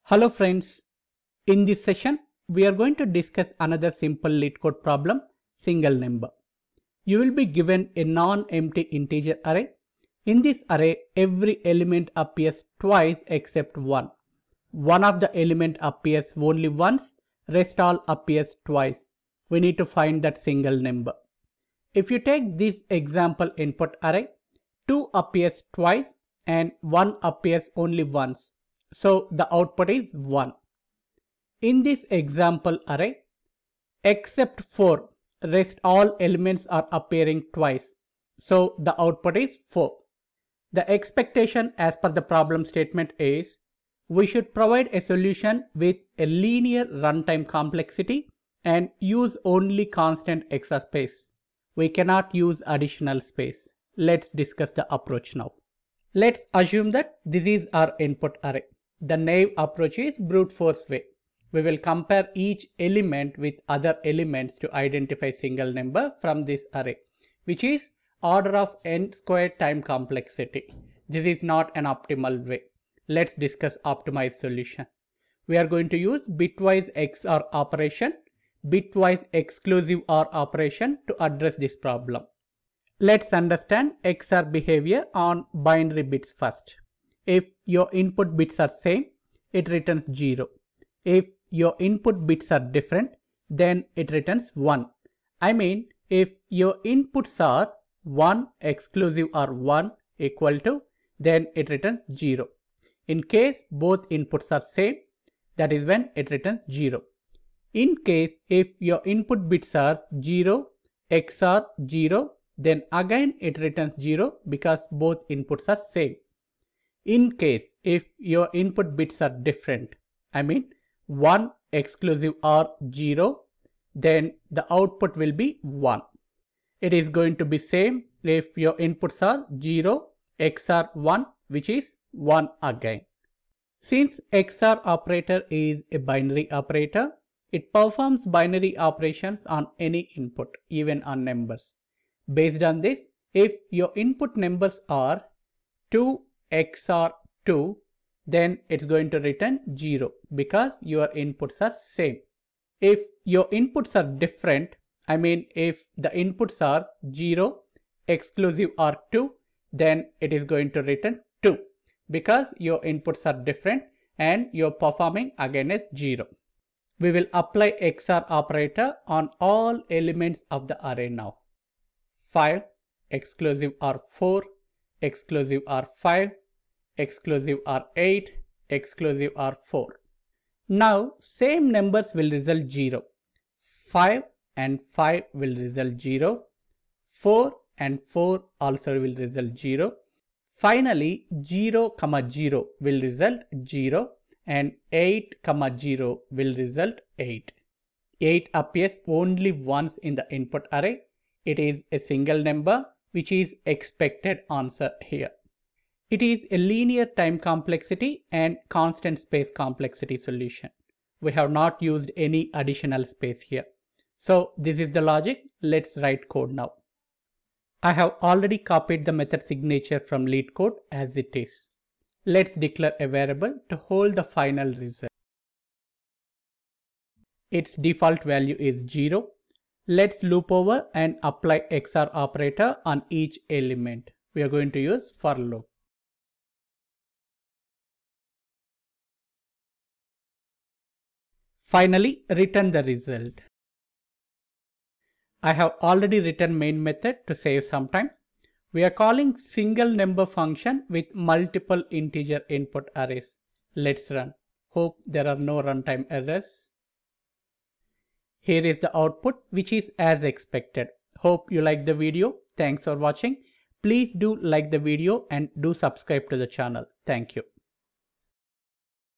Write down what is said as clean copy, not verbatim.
Hello friends, in this session we are going to discuss another simple LeetCode problem, single number. You will be given a non-empty integer array. In this array, every element appears twice except one. One of the element appears only once, rest all appears twice. We need to find that single number. If you take this example input array, 2 appears twice and 1 appears only once. So the output is 1. In this example array, except 4, rest all elements are appearing twice. So the output is 4. The expectation as per the problem statement is, we should provide a solution with a linear runtime complexity and use only constant extra space. We cannot use additional space. Let's discuss the approach now. Let's assume that this is our input array. The naive approach is brute force way. We will compare each element with other elements to identify single number from this array, which is order of n squared time complexity. This is not an optimal way. Let's discuss optimized solution. We are going to use bitwise XOR operation, bitwise exclusive OR operation to address this problem. Let's understand XOR behavior on binary bits first. If your input bits are same, it returns 0. If your input bits are different, then it returns 1. I mean, if your inputs are 1 exclusive or 1 equal to, then it returns 0. In case both inputs are same, that is when it returns 0. In case if your input bits are 0 XOR 0, then again it returns 0 because both inputs are same. In case if your input bits are different, I mean 1 exclusive or 0, then the output will be 1. It is going to be same if your inputs are 0 XOR 1, which is 1 again. Since XOR operator is a binary operator, it performs binary operations on any input, even on numbers. Based on this, if your input numbers are 2 XOR 2, then it's going to return 0 because your inputs are same. If your inputs are different, I mean if the inputs are 0 exclusive or 2, then it is going to return 2 because your inputs are different and you're performing against 0. We will apply XOR operator on all elements of the array now. 5 exclusive or 4, exclusive or 5, exclusive or 8, exclusive or 4. Now same numbers will result 0. 5 and 5 will result 0. 4 and 4 also will result 0. Finally 0, 0 will result 0 and 8, 0 will result 8. 8 appears only once in the input array. It is a single number, which is expected answer here. It is a linear time complexity and constant space complexity solution. We have not used any additional space here. So this is the logic. Let's write code now. I have already copied the method signature from LeetCode as it is. Let's declare a variable to hold the final result. Its default value is 0. Let's loop over and apply XOR operator on each element. We are going to use for loop. Finally, return the result. I have already written main method to save some time. We are calling single number function with multiple integer input arrays. Let's run. Hope there are no runtime errors. Here is the output, which is as expected. Hope you like the video. Thanks for watching. Please do like the video and do subscribe to the channel. Thank you.